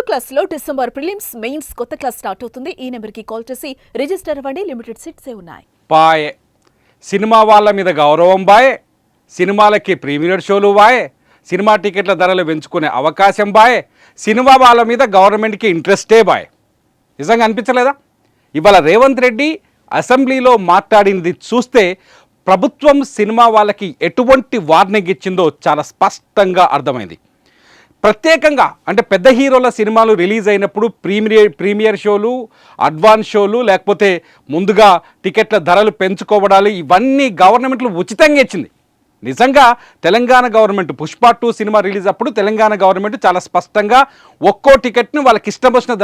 క్లాస్లో December prelims mains కొత్త class start అవుతుంది. ఈ నెంబర్కి కాల్ చేసి రిజిస్టర్ అవ్వండి. లిమిటెడ్ సీట్సే ఉన్నాయి. పాయే సినిమా వాళ్ళ మీద గౌరవం బాయే, సినిమాలకి ప్రీమియర్ షోలు బాయే, సినిమా టికెట్ల ధరలు పెంచుకునే అవకాశం బాయే, సినిమా వాళ్ళ మీద గవర్నమెంట్కి ఇంట్రెస్టే బాయ్. నిజంగా అనిపించలేదా? ఇవాళ రేవంత్ రెడ్డి అసెంబ్లీలో మాట్లాడింది చూస్తే ప్రభుత్వం సినిమా వాళ్ళకి ఎటువంటి వార్నింగ్ ఇచ్చిందో చాలా స్పష్టంగా అర్థమైంది. ప్రత్యేకంగా అంటే పెద్ద హీరోల సినిమాలు రిలీజ్ అయినప్పుడు ప్రీమియర్ షోలు, అడ్వాన్స్ షోలు, లేకపోతే ముందుగా టికెట్ల ధరలు పెంచుకోవడాలు ఇవన్నీ గవర్నమెంట్లు ఉచితంగా ఇచ్చింది. నిజంగా Telangana government Pushpa 2 cinema release అప్పుడు తెలంగాణ గవర్నమెంట్ చాలా స్పష్టంగా ఒక్కో టికెట్ను వాళ్ళకి ఇష్టం వచ్చిన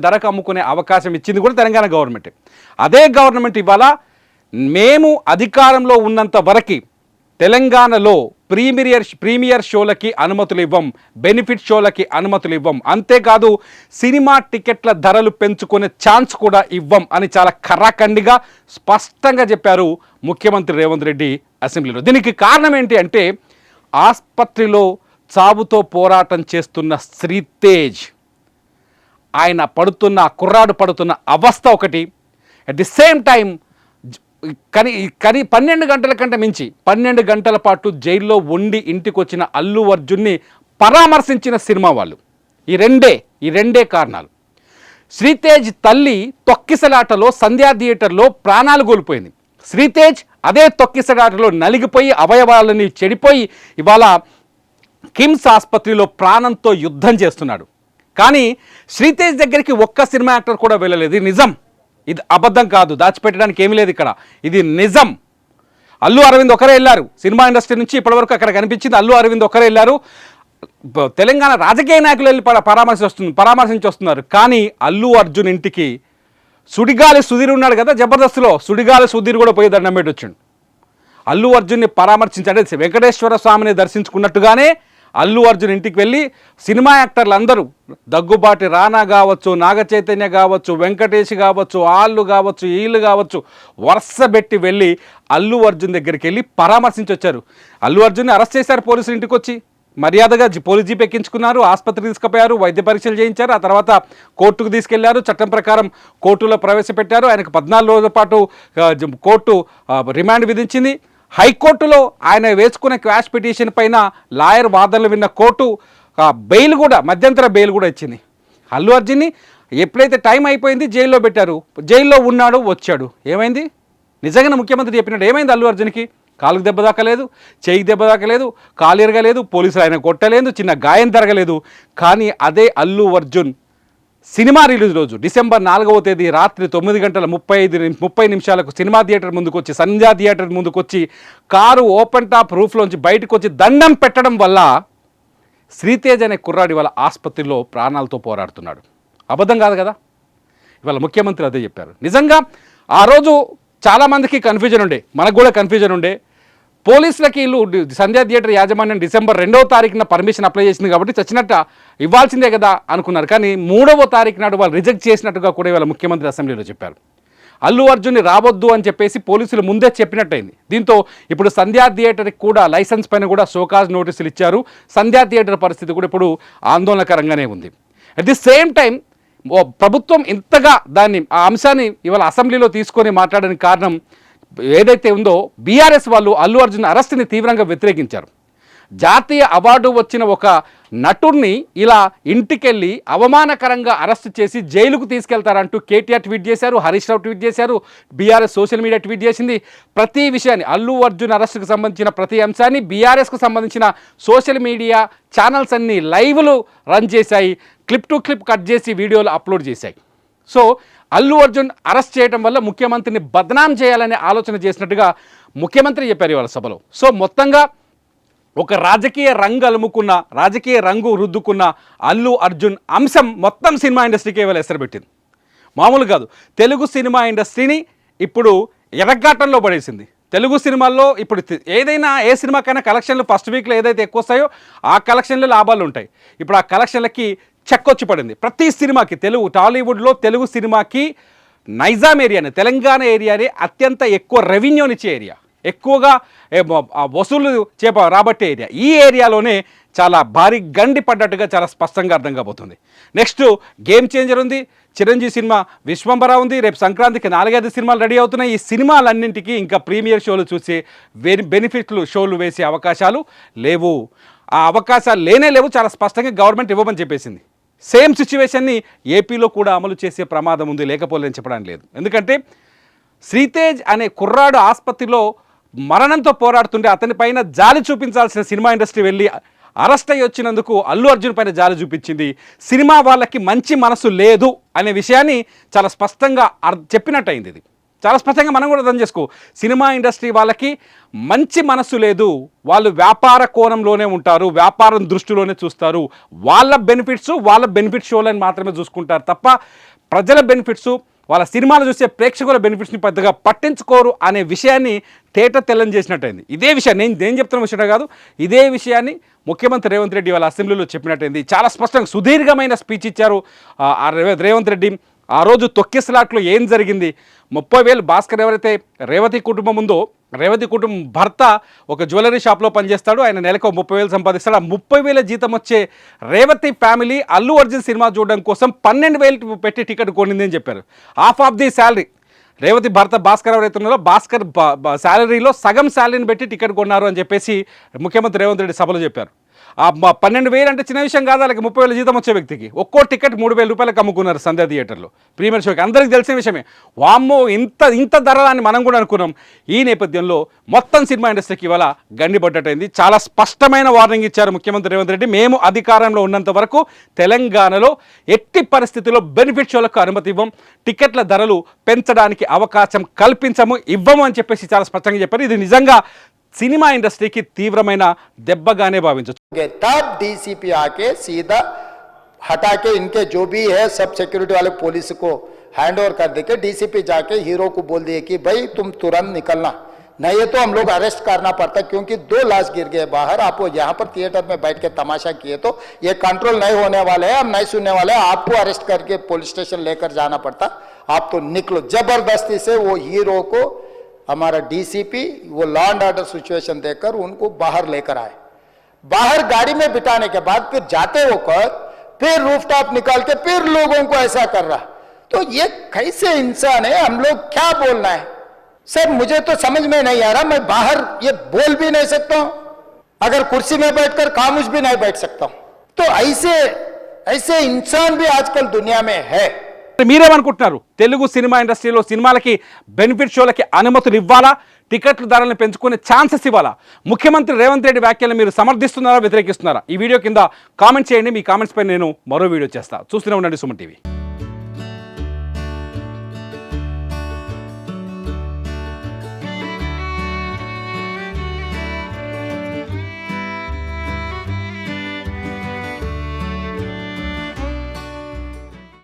ధరకు అమ్ముకునే అవకాశం ఇచ్చింది కూడా తెలంగాణ గవర్నమెంట్. అదే గవర్నమెంట్ ఇవాళ మేము అధికారంలో ఉన్నంత వరకు తెలంగాణలో ప్రీమియర్ షోలకి అనుమతులు ఇవ్వం, బెనిఫిట్ షోలకి అనుమతులు ఇవ్వం, అంతేకాదు సినిమా టికెట్ల ధరలు పెంచుకునే ఛాన్స్ కూడా ఇవ్వం అని చాలా కర్రాఖండిగా స్పష్టంగా చెప్పారు ముఖ్యమంత్రి రేవంత్ రెడ్డి అసెంబ్లీలో. దీనికి కారణం ఏంటి అంటే ఆసుపత్రిలో చావుతో పోరాటం చేస్తున్న శ్రీతేజ్ ఆయన కుర్రాడు పడుతున్న అవస్థ ఒకటి, అట్ ది సేమ్ టైం కానీ 12 గంటల కంటే మించి 12 గంటల పాటు జైల్లో ఉండి ఇంటికి వచ్చిన అల్లు అర్జున్ని పరామర్శించిన సినిమా వాళ్ళు. ఈ రెండే కారణాలు. శ్రీతేజ్ తల్లి తొక్కిసలాటలో సంధ్యా థియేటర్లో ప్రాణాలు కోల్పోయింది. శ్రీతేజ్ అదే తొక్కిసలాటలో నలిగిపోయి అవయవాలని చెడిపోయి ఇవాళ కిమ్స్ ఆసుపత్రిలో ప్రాణంతో యుద్ధం చేస్తున్నాడు. కానీ శ్రీతేజ్ దగ్గరికి ఒక్క సినిమా యాక్టర్ కూడా వెళ్ళలేదు. ఇది నిజం, ఇది అబద్ధం కాదు, దాచిపెట్టడానికి ఏమీ లేదు ఇక్కడ, ఇది నిజం. అల్లు అరవింద్ ఒకరే వెళ్ళారు సినిమా ఇండస్ట్రీ నుంచి ఇప్పటివరకు అక్కడ కనిపించింది. అల్లు అరవింద్ ఒకరే వెళ్ళారు. తెలంగాణ రాజకీయ నాయకులు వెళ్ళి పరామర్శించి వస్తున్నారు. కానీ అల్లు అర్జున్ ఇంటికి సుడిగాలి సుధీర్ ఉన్నాడు కదా జబర్దస్త్లో, సుడిగాలి సుధీర్ కూడా పోయి దండం పెట్టి వచ్చాడు. అల్లు అర్జున్ని పరామర్శించాడు. వెంకటేశ్వర స్వామిని దర్శించుకున్నట్టుగానే అల్లు అర్జున్ ఇంటికి వెళ్ళి సినిమా యాక్టర్లు అందరూ దగ్గుబాటి రానా కావచ్చు, నాగ చైతన్య కావచ్చు, వెంకటేష్ కావచ్చు, వాళ్ళు కావచ్చు, వీళ్ళు కావచ్చు, వరుస పెట్టి వెళ్ళి అల్లు అర్జున్ దగ్గరికి వెళ్ళి పరామర్శించి వచ్చారు. అల్లు అర్జున్ని అరెస్ట్ చేశారు పోలీసులు. ఇంటికి వచ్చి మర్యాదగా పోలీస్ జీప్ ఎక్కించుకున్నారు, ఆసుపత్రికి తీసుకుపోయారు, వైద్య పరీక్షలు చేయించారు, ఆ తర్వాత కోర్టుకు తీసుకెళ్లారు, చట్టం ప్రకారం కోర్టులో ప్రవేశపెట్టారు. ఆయనకు 14 రోజుల పాటు కోర్టు రిమాండ్ విధించింది. హైకోర్టులో ఆయన వేసుకునే క్వాష్ పిటిషన్ పైన లాయర్ వాదనలు విన్న కోర్టు బెయిల్ కూడా, మధ్యంతర బెయిల్ కూడా ఇచ్చింది. అల్లు అర్జున్ని ఎప్పుడైతే టైం అయిపోయింది జైల్లో పెట్టారు. జైల్లో ఉన్నాడు, వచ్చాడు. ఏమైంది? నిజంగానే ముఖ్యమంత్రి చెప్పినట్టు ఏమైంది? అల్లు అర్జున్కి కాలుకు దెబ్బ దాకలేదు, చేయికి దెబ్బ దాకలేదు, కాలు ఎరగలేదు, పోలీసులు ఆయన కొట్టలేదు, చిన్న గాయం జరగలేదు. కానీ అదే అల్లు అర్జున్ సినిమా రిలీజ్ రోజు డిసెంబర్ 4వ తేదీ రాత్రి 9:30 సినిమా థియేటర్ ముందుకు వచ్చి, సంధ్యా థియేటర్ ముందుకు వచ్చి కారు ఓపెన్ టాప్ రూఫ్లోంచి బయటకు వచ్చి దండం పెట్టడం వల్ల శ్రీతేజ్ అనే కుర్రాడు ఇవాళ ఆసుపత్రిలో ప్రాణాలతో పోరాడుతున్నాడు. అబద్ధం కాదు కదా? ఇవాళ ముఖ్యమంత్రి అదే చెప్పారు. నిజంగా ఆ రోజు చాలామందికి కన్ఫ్యూజన్ ఉండే, మనకు కూడా కన్ఫ్యూజన్ ఉండే. పోలీసులకి ఇల్లు సంధ్యా థియేటర్ యాజమాన్యం డిసెంబర్ 2వ తారీఖున పర్మిషన్ అప్లై చేసింది కాబట్టి చచ్చినట్ట ఇవ్వాల్సిందే కదా అనుకున్నారు. కానీ 3వ తారీఖు నాడు వాళ్ళు రిజెక్ట్ చేసినట్టుగా కూడా ఇవాళ ముఖ్యమంత్రి అసెంబ్లీలో చెప్పారు. అల్లు అర్జున్ని రావద్దు అని చెప్పేసి పోలీసులు ముందే చెప్పినట్టయింది. దీంతో ఇప్పుడు సంధ్యా థియేటర్కి కూడా లైసెన్స్ పైన కూడా షోకాజ్ నోటీసులు ఇచ్చారు. సంధ్యా థియేటర్ పరిస్థితి కూడా ఇప్పుడు ఆందోళనకరంగానే ఉంది. అట్ ది సేమ్ టైం ప్రభుత్వం ఇంతగా ఆ అంశాన్ని ఇవాళ అసెంబ్లీలో తీసుకొని మాట్లాడడానికి కారణం ఏదైతే ఉందో, బీఆర్ఎస్ వాళ్ళు అల్లు అర్జున్ అరెస్ట్ని తీవ్రంగా వ్యతిరేకించారు. జాతీయ అవార్డు వచ్చిన ఒక నటుడిని ఇలా ఇంటికెళ్ళి అవమానకరంగా అరెస్ట్ చేసి జైలుకు తీసుకెళ్తారంటూ కేటీఆర్ ట్వీట్ చేశారు, హరీష్ రావు ట్వీట్ చేశారు, బీఆర్ఎస్ సోషల్ మీడియా ట్వీట్ చేసింది. ప్రతి విషయాన్ని, అల్లు అర్జున్ అరెస్టుకు సంబంధించిన ప్రతి అంశాన్ని బీఆర్ఎస్కు సంబంధించిన సోషల్ మీడియా ఛానల్స్ అన్ని లైవ్లు రన్ చేశాయి, క్లిప్ టు క్లిప్ కట్ చేసి వీడియోలు అప్లోడ్ చేశాయి. సో అల్లు అర్జున్ అరెస్ట్ చేయడం వల్ల ముఖ్యమంత్రిని బదనాం చేయాలనే ఆలోచన చేసినట్టుగా ముఖ్యమంత్రి చెప్పారు ఇవాళ సభలో. సో మొత్తంగా ఒక రాజకీయ రంగు రుద్దుకున్న అల్లు అర్జున్ అంశం మొత్తం సినిమా ఇండస్ట్రీకి ఇవాళ ఎసరబెట్టింది. మామూలు కాదు, తెలుగు సినిమా ఇండస్ట్రీని ఇప్పుడు ఎరగాటంలో పడేసింది. తెలుగు సినిమాల్లో ఇప్పుడు ఏదైనా ఏ సినిమాకైనా కలెక్షన్లు ఫస్ట్ వీక్లో ఏదైతే ఎక్కువ వస్తాయో ఆ కలెక్షన్లో లాభాలు ఉంటాయి. ఇప్పుడు ఆ కలెక్షన్లకి చెక్ వచ్చి పడింది. ప్రతి సినిమాకి టాలీవుడ్లో తెలుగు సినిమాకి నైజాం ఏరియాని, తెలంగాణ ఏరియాని అత్యంత ఎక్కువ రెవెన్యూనిచ్చే ఏరియా, ఎక్కువగా వసూలు రాబట్టే ఏరియా. ఈ ఏరియాలోనే చాలా భారీ గండి పడ్డట్టుగా చాలా స్పష్టంగా అర్థం కాబోతుంది. నెక్స్ట్ గేమ్ చేంజర్ ఉంది, చిరంజీవి సినిమా విశ్వంబర ఉంది, రేపు సంక్రాంతికి 4-5 సినిమాలు రెడీ అవుతున్నాయి. ఈ సినిమాలన్నింటికి ఇంకా ప్రీమియర్ షోలు చూసి బెనిఫిట్లు షోలు వేసే అవకాశాలు లేవు. ఆ అవకాశాలు లేవు, చాలా స్పష్టంగా గవర్నమెంట్ ఇవ్వమని చెప్పేసింది. సేమ్ సిచ్యువేషన్ని ఏపీలో కూడా అమలు చేసే ప్రమాదం ఉంది, లేకపోలేని చెప్పడానికి లేదు. ఎందుకంటే శ్రీతేజ్ అనే కుర్రాడు ఆసుపత్రిలో మరణంతో పోరాడుతుంటే అతని పైన జాలి చూపించాల్సిన సినిమా ఇండస్ట్రీ వెళ్ళి అరెస్ట్ అయ్యి వచ్చినందుకు అల్లు అర్జున్ పైన జాలి చూపించింది. సినిమా వాళ్ళకి మంచి మనసు లేదు అనే విషయాన్ని చాలా స్పష్టంగా చెప్పినట్టయింది. ఇది చాలా స్పష్టంగా మనం కూడా అర్థం చేసుకో. సినిమా ఇండస్ట్రీ వాళ్ళకి మంచి మనసు లేదు, వాళ్ళు వ్యాపార కోణంలోనే ఉంటారు, వ్యాపారం దృష్టిలోనే చూస్తారు. వాళ్ళ బెనిఫిట్ షోలని మాత్రమే చూసుకుంటారు తప్ప ప్రజల బెనిఫిట్స్, వాళ్ళ సినిమాలు చూసే ప్రేక్షకుల బెనిఫిట్స్ని పెద్దగా పట్టించుకోరు అనే విషయాన్ని తెల్లం చేసినట్టయింది. ఇదే విషయం నేను చెప్తున్న విషయం కాదు, ఇదే విషయాన్ని ముఖ్యమంత్రి రేవంత్ రెడ్డి వాళ్ళ అసెంబ్లీలో చెప్పినట్టయింది. చాలా స్పష్టంగా సుదీర్ఘమైన స్పీచ్ ఇచ్చారు రేవంత్ రెడ్డి. ఆ రోజు తొక్కిసలాట్లో ఏం జరిగింది, 30,000 భాస్కర్ ఎవరైతే రేవతి కుటుంబం ఉందో, రేవతి కుటుంబం భర్త ఒక జ్యువెలరీ షాప్లో పనిచేస్తాడు, ఆయన నెలకు 30,000 సంపాదిస్తాడు. ఆ 30,000 జీతం వచ్చే రేవతి ఫ్యామిలీ అల్లు అర్జున్ సినిమా చూడడం కోసం 12,000 పెట్టి టికెట్ కొనింది అని చెప్పారు. Half of the salary Revathi భర్త భాస్కర్ ఎవరైతే ఉన్నారో భాస్కర్ శాలరీలో సగం శాలరీని పెట్టి టికెట్ కొన్నారు అని చెప్పేసి ముఖ్యమంత్రి రేవంత్ రెడ్డి సభలో చెప్పారు. ఆ 12,000 అంటే చిన్న విషయం కాదు, అలాగే 30,000 జీతం వచ్చే వ్యక్తికి ఒక్కో టికెట్ 3,000 రూపాయలకు అమ్ముకున్నారు సంధ్యా థియేటర్లో ప్రీమియర్ షోకి. అందరికీ తెలిసిన విషయమే. వామ్మో ఇంత ధర అని మనం కూడా అనుకున్నాం. ఈ నేపథ్యంలో మొత్తం సినిమా ఇండస్ట్రీకి ఇవాళ గండిపడ్డట్టయింది. చాలా స్పష్టమైన వార్నింగ్ ఇచ్చారు ముఖ్యమంత్రి రేవంత్ రెడ్డి. మేము అధికారంలో ఉన్నంత వరకు తెలంగాణలో ఎట్టి పరిస్థితుల్లో బెనిఫిట్ షోలకు అనుమతి ఇవ్వం, టికెట్ల ధరలు పెంచడానికి అవకాశం కల్పించము, ఇవ్వము అని చెప్పేసి చాలా స్పష్టంగా చెప్పారు. ఇది నిజంగా సినిమా ఇండస్ట్రీకి తీవ్రమైన దెబ్బగానే భావించవచ్చు. तब डीसीपी आके सीधा हटा के इनके जो भी है सब सिक्योरिटी वाले पुलिस को हैंड ओवर कर दे के डीसीपी जाके हीरो को बोल दिए कि भाई तुम तुरंत निकलना, नहीं तो हम लोग अरेस्ट करना पड़ता, क्योंकि 2 लाश गिर गए बाहर, आप यहाँ पर थिएटर में बैठ के तमाशा किए तो ये कंट्रोल नहीं होने वाले हैं, हम नहीं सुनने वाले हैं, आपको अरेस्ट करके पुलिस स्टेशन लेकर जाना पड़ता, आप तो निकलो। जबरदस्ती से वो हीरो को हमारा डीसीपी वो लॉ एंड ऑर्डर सिचुएशन देखकर उनको बाहर लेकर आए। बाहर गाड़ी में बिठाने के बाद फिर जाते होकर फिर रूफटॉप निकाल के फिर लोगों को ऐसा कर रहा, तो ये कैसे इंसान है? हम लोग क्या बोलना है सर? मुझे तो समझ में नहीं आ रहा। मैं बाहर ये बोल भी नहीं सकता हूं, अगर कुर्सी में बैठकर खामोश भी नहीं बैठ सकता हूं। तो ऐसे इंसान भी आजकल दुनिया में है। మీరేమనుకుంటున్నారు? తెలుగు సినిమా ఇండస్ట్రీలో సినిమాలకి బెనిఫిట్ షోలకి అనుమతులు ఇవ్వాలా, టికెట్ల ధరలను పెంచుకునే ఛాన్సెస్ ఇవ్వాలా? ముఖ్యమంత్రి రేవంత్ రెడ్డి వ్యాఖ్యలను మీరు సమర్థిస్తున్నారా, వ్యతిరేకిస్తున్నారా? ఈ వీడియో కింద కామెంట్ చేయండి. మీ కామెంట్స్ పై నేను మరో వీడియో చేస్తా. చూస్తూనే ఉండండి సుమన్ టీవీ.